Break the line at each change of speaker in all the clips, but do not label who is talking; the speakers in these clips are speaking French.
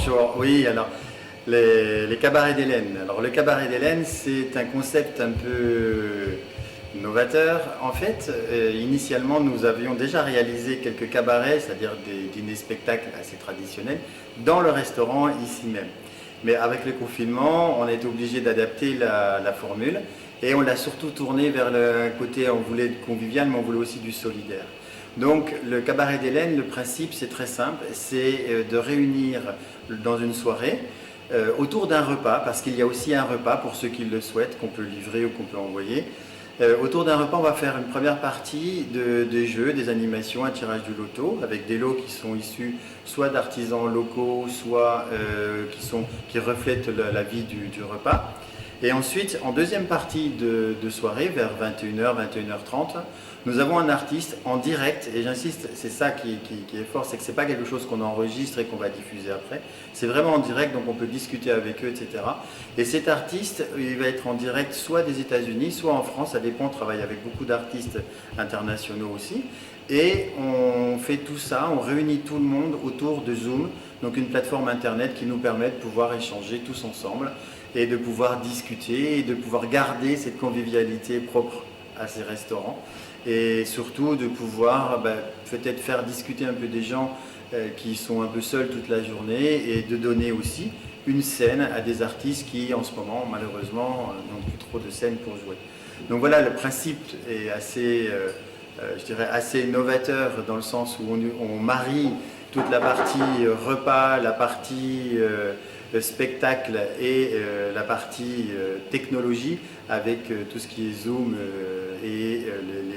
Bonjour, oui, alors les cabarets d'Hélène. Alors le cabaret d'Hélène, c'est un concept un peu novateur. En fait, initialement, nous avions déjà réalisé quelques cabarets, c'est-à-dire des dîners-spectacles assez traditionnels, dans le restaurant ici même. Mais avec le confinement, on a été obligé d'adapter la formule et on l'a surtout tourné vers le côté, on voulait du convivial, mais on voulait aussi du solidaire. Donc le cabaret d'Hélène, le principe c'est très simple, c'est de réunir dans une soirée autour d'un repas, parce qu'il y a aussi un repas pour ceux qui le souhaitent, qu'on peut livrer ou qu'on peut envoyer. Autour d'un repas, on va faire une première partie des jeux, des animations, un tirage du loto, avec des lots qui sont issus soit d'artisans locaux, soit qui reflètent la vie du repas. Et ensuite, en deuxième partie de soirée, vers 21h, 21h30, nous avons un artiste en direct, et j'insiste, c'est ça qui est fort, c'est que ce n'est pas quelque chose qu'on enregistre et qu'on va diffuser après, c'est vraiment en direct, donc on peut discuter avec eux, etc. Et cet artiste, il va être en direct soit des États-Unis, soit en France, ça dépend, on travaille avec beaucoup d'artistes internationaux aussi, et on fait tout ça, on réunit tout le monde autour de Zoom, donc une plateforme internet qui nous permet de pouvoir échanger tous ensemble, et de pouvoir discuter, et de pouvoir garder cette convivialité propre à ces restaurants. Et surtout de pouvoir peut-être faire discuter un peu des gens qui sont un peu seuls toute la journée et de donner aussi une scène à des artistes qui en ce moment malheureusement n'ont plus trop de scènes pour jouer. Donc voilà, le principe est assez, je dirais assez novateur dans le sens où on marie toute la partie repas, la partie spectacle et la partie technologie avec tout ce qui est Zoom et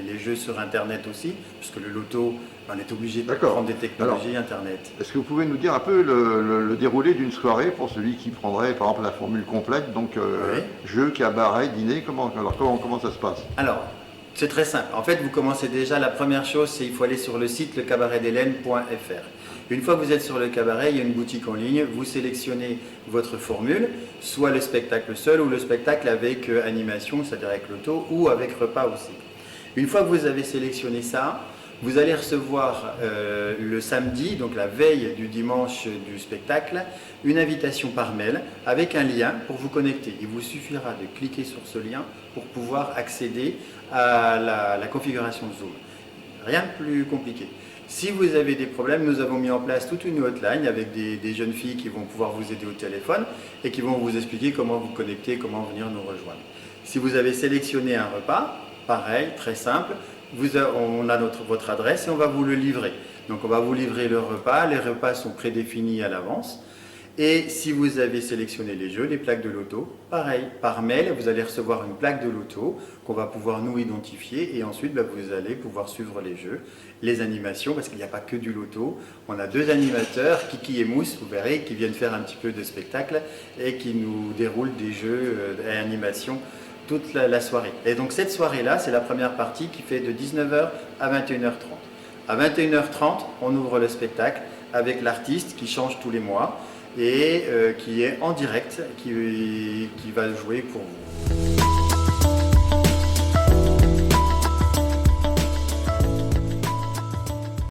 les jeux sur Internet aussi, puisque le loto, on est obligé de prendre des technologies Internet.
Est-ce que vous pouvez nous dire un peu le déroulé d'une soirée pour celui qui prendrait par exemple la formule complète, donc
oui.
Jeu, cabaret, dîner, comment ça se passe?
Alors, c'est très simple. En fait, vous commencez déjà, la première chose, c'est qu'il faut aller sur le site lecabaretdhélène.fr. Une fois que vous êtes sur le cabaret, il y a une boutique en ligne, vous sélectionnez votre formule, soit le spectacle seul ou le spectacle avec animation, c'est-à-dire avec l'auto, ou avec repas aussi. Une fois que vous avez sélectionné ça, vous allez recevoir le samedi, donc la veille du dimanche du spectacle, une invitation par mail avec un lien pour vous connecter. Il vous suffira de cliquer sur ce lien pour pouvoir accéder à la configuration Zoom. Rien de plus compliqué. Si vous avez des problèmes, nous avons mis en place toute une hotline avec des jeunes filles qui vont pouvoir vous aider au téléphone et qui vont vous expliquer comment vous connecter, comment venir nous rejoindre. Si vous avez sélectionné un repas, pareil, très simple, on a votre adresse et on va vous le livrer. Donc on va vous livrer le repas, les repas sont prédéfinis à l'avance. Et si vous avez sélectionné les jeux, les plaques de loto, pareil, par mail, vous allez recevoir une plaque de loto qu'on va pouvoir nous identifier et ensuite vous allez pouvoir suivre les jeux, les animations, parce qu'il n'y a pas que du loto. On a deux animateurs, Kiki et Mousse, vous verrez, qui viennent faire un petit peu de spectacle et qui nous déroulent des jeux et animations toute la soirée. Et donc cette soirée-là, c'est la première partie qui fait de 19h à 21h30. À 21h30, on ouvre le spectacle avec l'artiste qui change tous les mois et qui est en direct, qui va jouer pour vous.